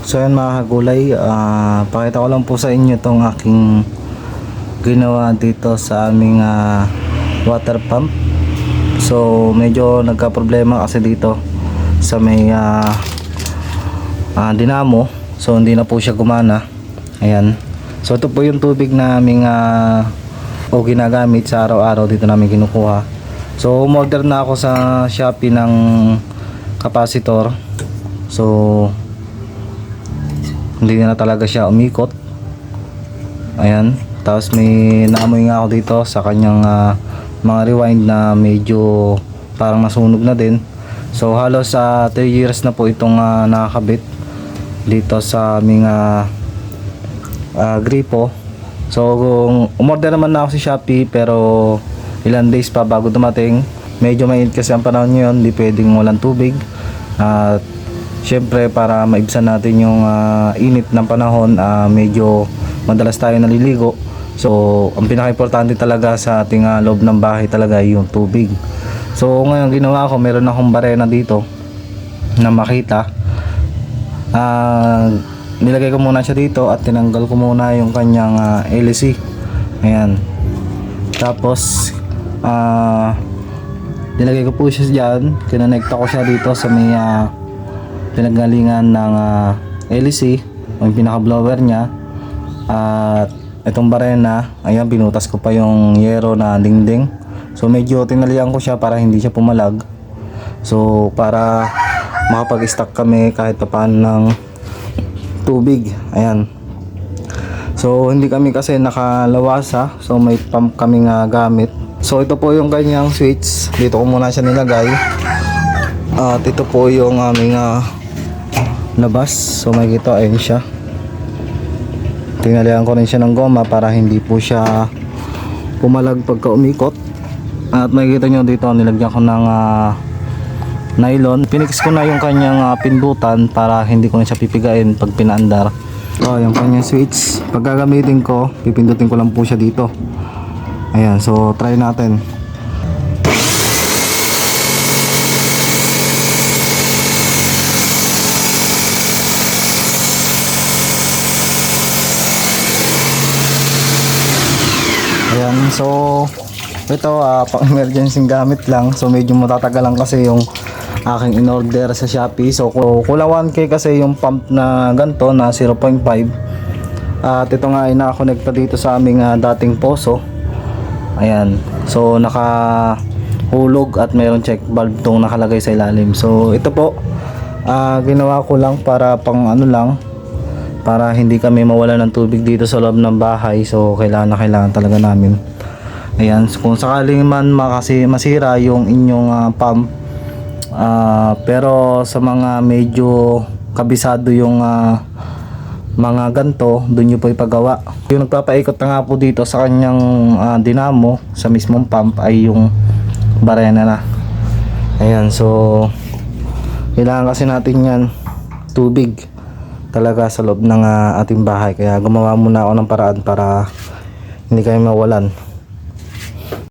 So yan mga kagulay, pakita ko lang po sa inyo itong aking ginawa dito sa aming water pump. So medyo nagka-problema kasi dito sa may dinamo. So hindi na po siya gumana. Ayan. So ito po yung tubig na aming ginagamit sa araw-araw, dito namin kinukuha. So umorder na ako sa Shopee ng capacitor. So hindi na talaga siya umikot. Ayan. Tapos may naamoy nga ako dito sa kanyang mga rewind na medyo parang nasunog na din. So halos 3 years na po itong nakakabit dito sa aming gripo. So umorder naman na ako sa Shopee, pero ilang days pa bago dumating. Medyo mainit kasi ang panahon ngayon, hindi pwedeng walang tubig. At syempre para maibsan natin yung init ng panahon, medyo madalas tayo naliligo. So ang pinaka-importante talaga sa ating loob ng bahay talaga yung tubig. So ngayon ginawa ko, meron akong barena dito na makita. Nilagay ko muna siya dito at tinanggal ko muna yung kanyang LC. Ayan. Tapos nilagay ko po siya dyan, kinonekta ko siya dito sa may pinagalingan ng LC, yung pinaka blower niya. At itong barena, ayan, binutas ko pa yung yero na dingding. So medyo tinalian ko siya para hindi siya pumalag. So para makapag-stock kami kahit paano ng tubig. Ayan. So hindi kami kasi nakalawasa, so may pump kami gamit. So ito po yung kanyang switch, dito ko muna siya nilagay. At ito po yung aming labas. So makikita, ayun siya. Tinalian ko rin siya ng goma para hindi po siya pumalag pagka umikot. At makikita nyo dito, nilagyan ko ng nylon. Pinix ko na yung kanyang pindutan para hindi ko na siya pipigain pag pinaandar. So yung kanyang switch, pag gagamitin ko, pipindutin ko lang po siya dito. Ayan, so try natin. Ayan, so ito pang emergency gamit lang. So medyo matatagalan kasi yung aking in-order sa Shopee. So kulang 1K kasi yung pump na ganito na 0.5. At ito nga ay nakakonekta dito sa aming dating poso. Ayan, so nakahulog at mayroong check valve tong nakalagay sa ilalim. So ito po, ginawa ko lang para pang lang, para hindi kami mawala ng tubig dito sa loob ng bahay. So kailangan talaga namin. Ayan, so kung sakaling man masira yung inyong pump, pero sa mga medyo kabisado yung mga ganto, doon nyo po ipagawa. Yung nagpapaikot na nga po dito sa kanyang dinamo sa mismong pump ay yung barena na. Ayan, so kailangan kasi natin yan tubig talaga sa loob ng ating bahay. Kaya gumawa muna ako ng paraan para hindi kayo mawalan.